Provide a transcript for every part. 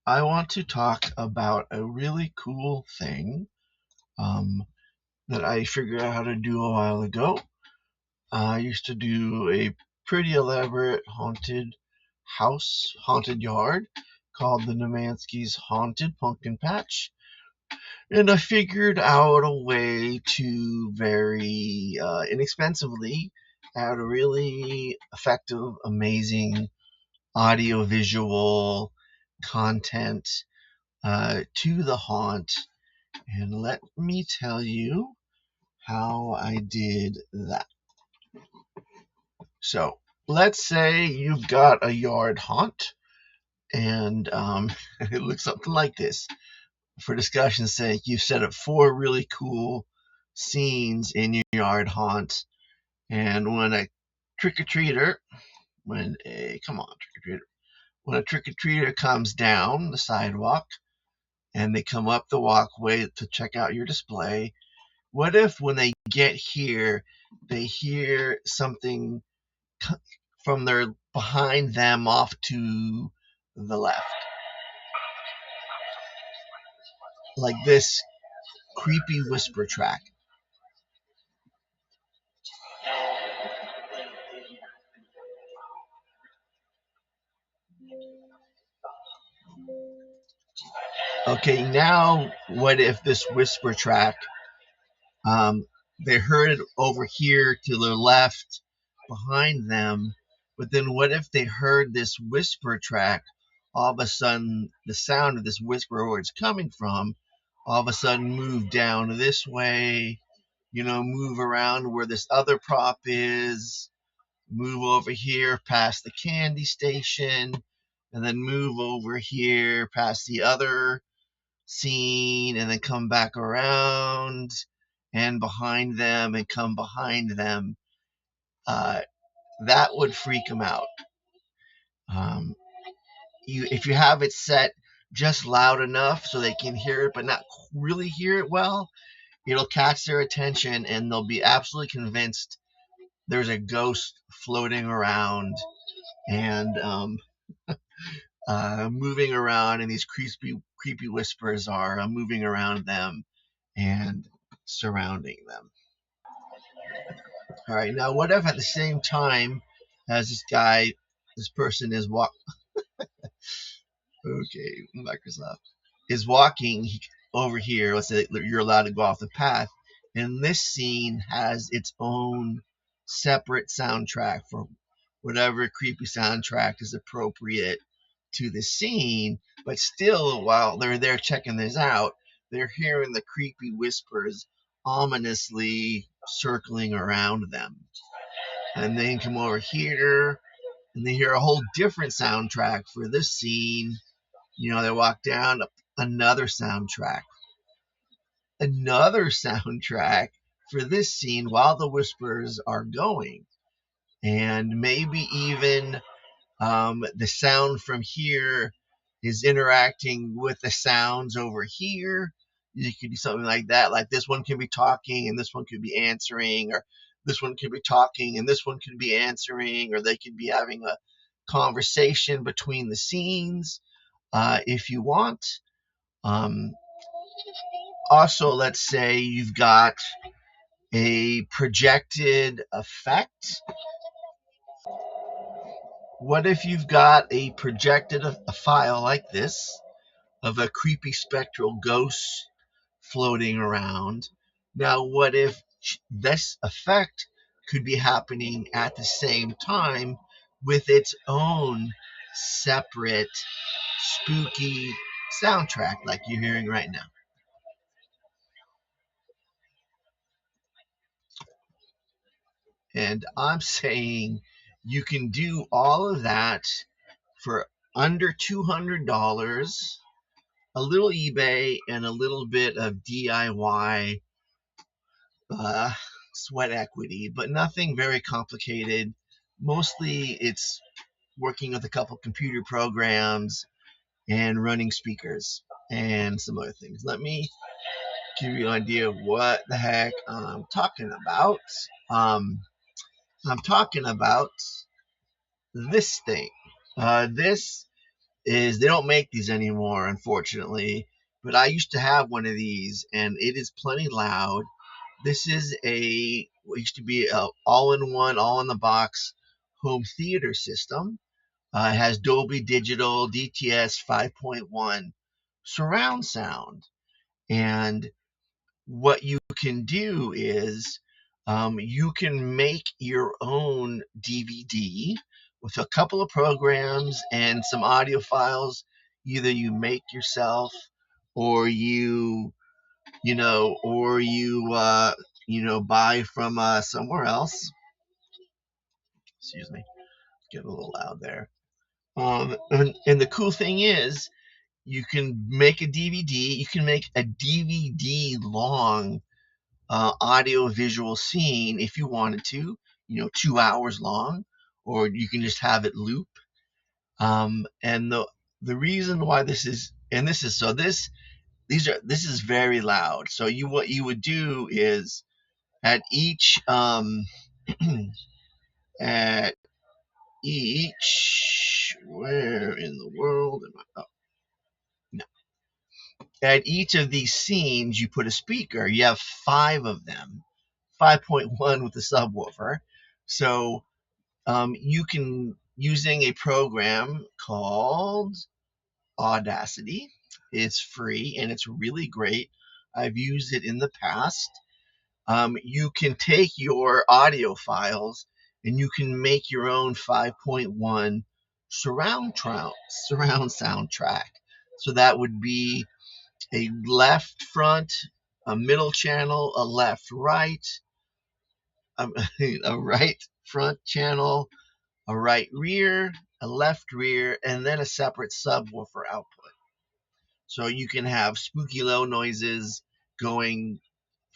I want to talk about a really cool thing that I figured out how to do a while ago. I used to do a pretty elaborate haunted yard called the Nemansky's Haunted Pumpkin Patch. And I figured out a way to very inexpensively add a really effective, amazing audio-visual content to the haunt. And let me tell you how I did that. So let's say you've got a yard haunt, and it looks something like this. For discussion's sake, you've set up 4 really cool scenes in your yard haunt, and when a trick-or-treater, when a trick-or-treater comes down the sidewalk and they come up the walkway to check out your display, what if when they get here, they hear something from their behind them off to the left? Like this creepy whisper track. Okay, now what if this whisper track, they heard it over here to their left behind them, but then what if they heard this whisper track, all of a sudden the sound of this whisper where it's coming from, all of a sudden move down this way, move around where this other prop is, move over here past the candy station, and then move over here past the other scene, and then come back around and behind them and come behind them. That would freak them out. If you have it set just loud enough so they can hear it but not really hear it well, it'll catch their attention and they'll be absolutely convinced there's a ghost floating around and moving around, and these creepy whispers are moving around them and surrounding them. All right, now what if at the same time as this person is Microsoft is walking over here, let's say you're allowed to go off the path, and this scene has its own separate soundtrack for whatever creepy soundtrack is appropriate to the scene, but still, while they're there checking this out, they're hearing the creepy whispers ominously circling around them. And they come over here, and they hear a whole different soundtrack for this scene. They walk down another soundtrack for this scene while the whispers are going. And maybe even the sound from here is interacting with the sounds over here. You could do something like that. Like this one can be talking and this one could be answering, or this one could be talking and this one could be answering, or they could be having a conversation between the scenes if you want. Also, let's say you've got a projected effect. What if you've got a projected a file like this of a creepy spectral ghost floating around? Now, what if this effect could be happening at the same time with its own separate spooky soundtrack like you're hearing right now? And I'm saying you can do all of that for under $200, a little eBay, and a little bit of DIY sweat equity, but nothing very complicated. Mostly it's working with a couple computer programs and running speakers and some other things. Let me give you an idea of what the heck I'm talking about. I'm talking about this thing. This is they don't make these anymore, unfortunately. But I used to have one of these, and it is plenty loud. This is what used to be a all-in-one, all-in-the-box home theater system. It has Dolby Digital DTS 5.1 surround sound. And what you can do is you can make your own DVD with a couple of programs and some audio files. Either you make yourself, or buy from somewhere else. Excuse me, get a little loud there. And the cool thing is, you can make a DVD. You can make a DVD long audio visual scene if you wanted to, 2 hours long, or you can just have it loop. And the reason why this is very loud. So what you would do is at each at each where in the world am I? Oh, no. At each of these scenes, you put a speaker. You have 5 of them, 5.1 with the subwoofer. So you can, using a program called Audacity. It's free and it's really great. I've used it in the past. You can take your audio files and you can make your own 5.1 surround soundtrack. So that would be a left front, a middle channel, a left right, a right front channel, a right rear, a left rear, and then a separate subwoofer output. So you can have spooky low noises going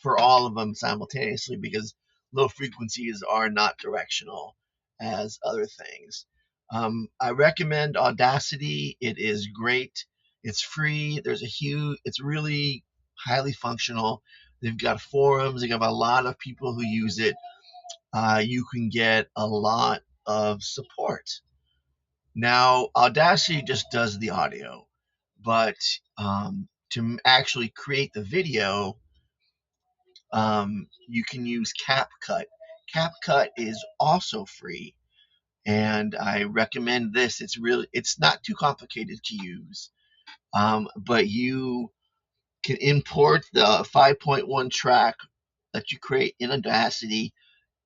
for all of them simultaneously, because low frequencies are not directional as other things. I recommend Audacity. It is great. It's free. It's really highly functional. They've got forums. They have a lot of people who use it. You can get a lot of support. Now, Audacity just does the audio, but to actually create the video, you can use CapCut. CapCut is also free, and I recommend this. It's not too complicated to use, but you can import the 5.1 track that you create in Audacity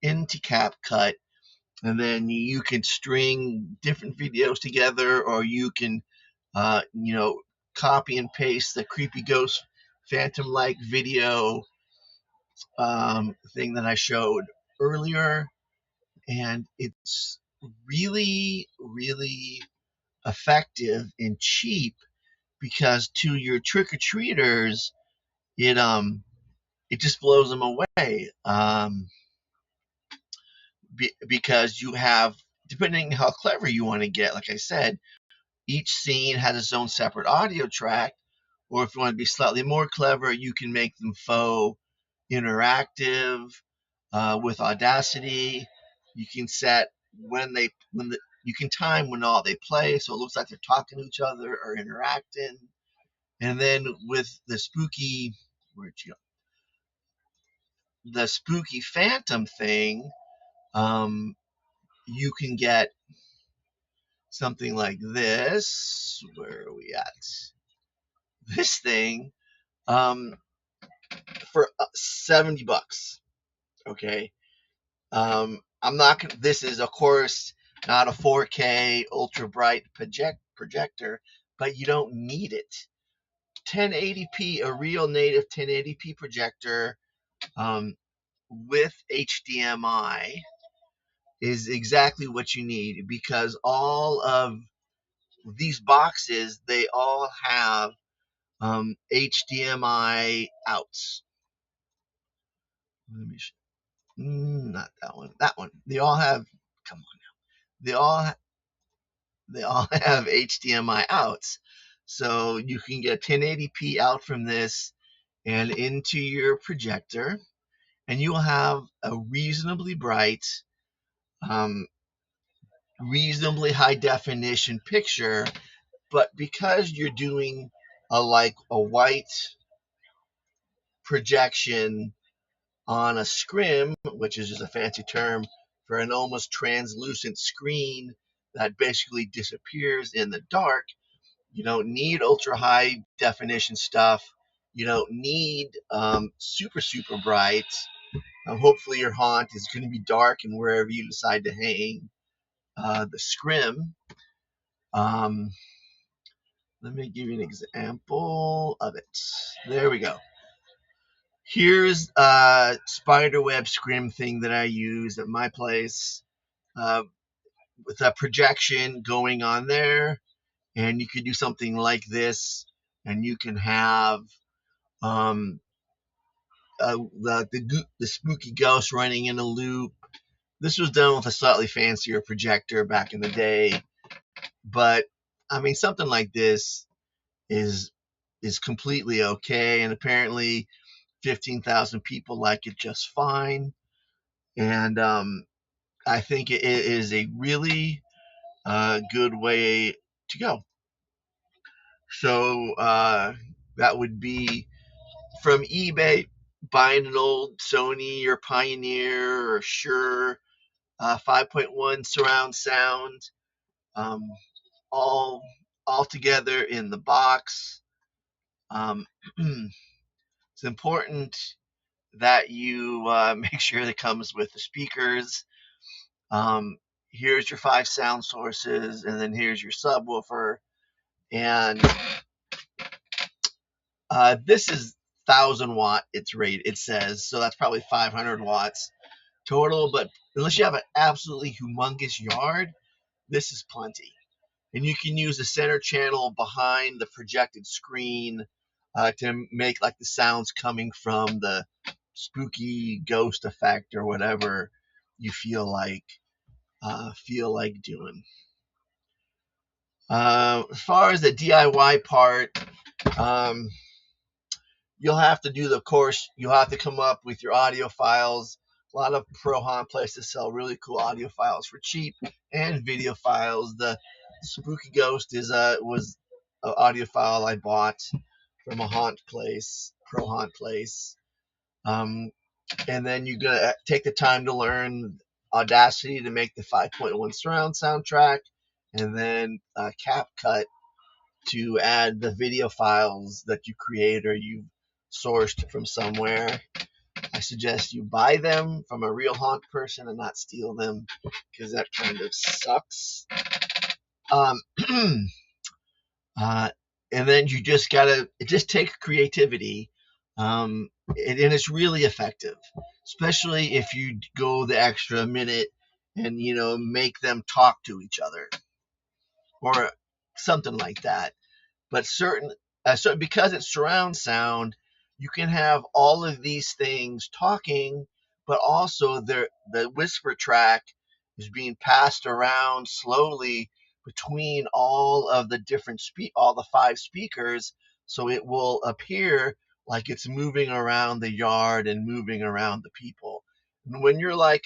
into CapCut, and then you can string different videos together, or you can, copy and paste the creepy ghost phantom-like video thing that I showed earlier, and it's really, really effective and cheap, because to your trick-or-treaters, it just blows them away. Because you have, depending how clever you want to get, like I said, each scene has its own separate audio track. Or if you want to be slightly more clever, you can make them faux interactive with Audacity. You can set you can time when all they play, so it looks like they're talking to each other or interacting. And then with the spooky phantom thing, you can get something like this. Where are we at? This thing for $70. Okay. I'm not gonna. This is, of course, not a 4K ultra bright projector, but you don't need it. 1080p, a real native 1080p projector with HDMI is exactly what you need, because all of these boxes, they all have HDMI outs. Let me show. Not that one. That one. They all have. Come on now. They all have HDMI outs, so you can get 1080p out from this and into your projector, and you will have a reasonably bright, reasonably high definition picture. But because you're doing like a white projection on a scrim, which is just a fancy term for an almost translucent screen that basically disappears in the dark, you don't need ultra high definition stuff. You don't need super, super bright. Hopefully, your haunt is going to be dark and wherever you decide to hang the scrim. Let me give you an example of it. There we go. Here's a spiderweb scrim thing that I use at my place with a projection going on there. And you could do something like this, and you can have the spooky ghost running in a loop. This was done with a slightly fancier projector back in the day, but I mean something like this is completely okay, and apparently 15,000 people like it just fine. And I think it is a really good way to go. So that would be from eBay, buying an old Sony or Pioneer or Shure 5.1 surround sound, um, all together in the box. Um, it's important that you make sure that it comes with the speakers. Here's your 5 sound sources, and then here's your subwoofer. And this is 1,000 watt. It's rated. It says so. That's probably 500 watts total. But unless you have an absolutely humongous yard, this is plenty. And you can use the center channel behind the projected screen to make like the sounds coming from the spooky ghost effect or whatever you feel like doing. As far as the DIY part, you'll have to do of course, you'll have to come up with your audio files. A lot of pro haunt places sell really cool audio files for cheap and video files. The Spooky Ghost was an audio file I bought from a haunt place, pro haunt place. And then you gotta take the time to learn Audacity to make the 5.1 surround soundtrack, and then CapCut to add the video files that you create or you've sourced from somewhere. I suggest you buy them from a real haunt person and not steal them, because that kind of sucks. And then you just gotta, it just takes creativity, and it's really effective, especially if you go the extra minute and make them talk to each other or something like that. But so because it's surround sound, you can have all of these things talking, but also the whisper track is being passed around slowly between all of the all the 5 speakers, so it will appear like it's moving around the yard and moving around the people. And when you're a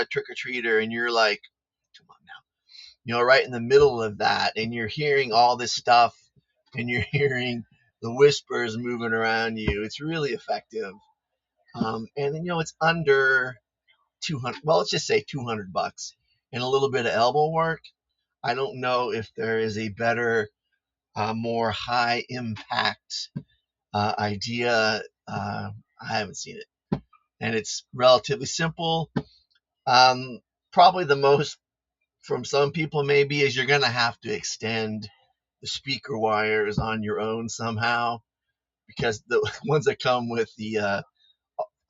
trick-or-treater and you're like, come on now, right in the middle of that, and you're hearing all this stuff and you're hearing the whispers moving around you, it's really effective. And then, it's under 200, well, let's just say $200 and a little bit of elbow work. I don't know if there is a better, more high impact idea. I haven't seen it. And it's relatively simple. Probably the most, from some people maybe, is you're going to have to extend the speaker wires on your own somehow, because the ones that come with the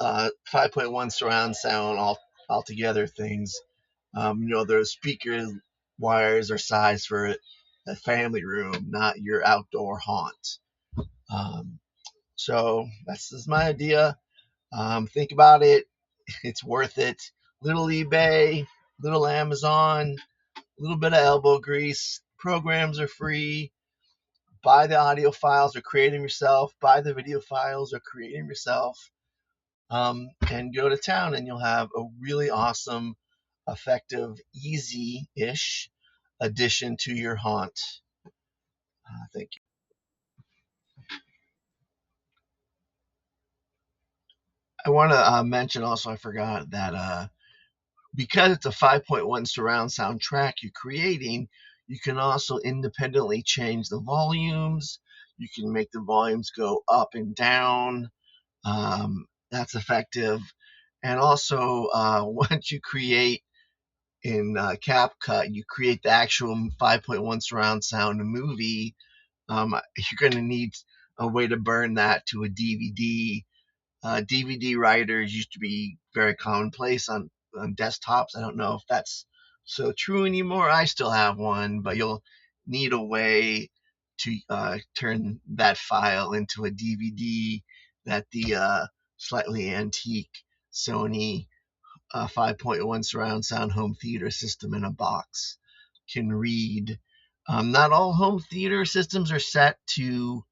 5.1 surround sound altogether things, the speaker wires are sized for a family room, not your outdoor haunt. So that's my idea. Think about it. It's worth it. Little eBay, little Amazon, a little bit of elbow grease. Programs are free. Buy the audio files or create them yourself. Buy the video files or create them yourself. And go to town, and you'll have a really awesome, effective, easy-ish addition to your haunt. Thank you. I want to mention also, I forgot that because it's a 5.1 surround sound track you're creating, you can also independently change the volumes. You can make the volumes go up and down. That's effective. And also, once you create in CapCut, you create the actual 5.1 surround sound movie, you're going to need a way to burn that to a DVD. DVD writers used to be very commonplace on desktops. I don't know if that's so true anymore. I still have one, but you'll need a way to turn that file into a DVD that the slightly antique Sony 5.1 surround sound home theater system in a box can read. Not all home theater systems are set to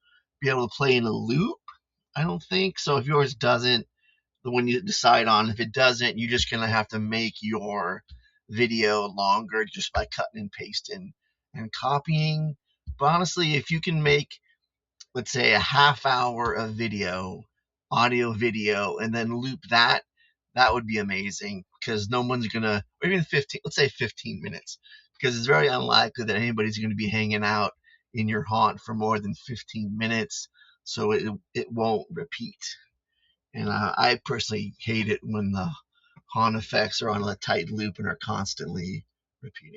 be able to play in a loop, I don't think. So if yours doesn't, the one you decide on, if it doesn't, you're just going to have to make your video longer just by cutting and pasting and copying. But honestly, if you can make, let's say, a half hour of video, audio video, and then loop that, that would be amazing because no one's gonna, or even 15, let's say 15 minutes, because it's very unlikely that anybody's going to be hanging out in your haunt for more than 15 minutes, so it won't repeat. And I personally hate it when the haunt effects are on a tight loop and are constantly repeating.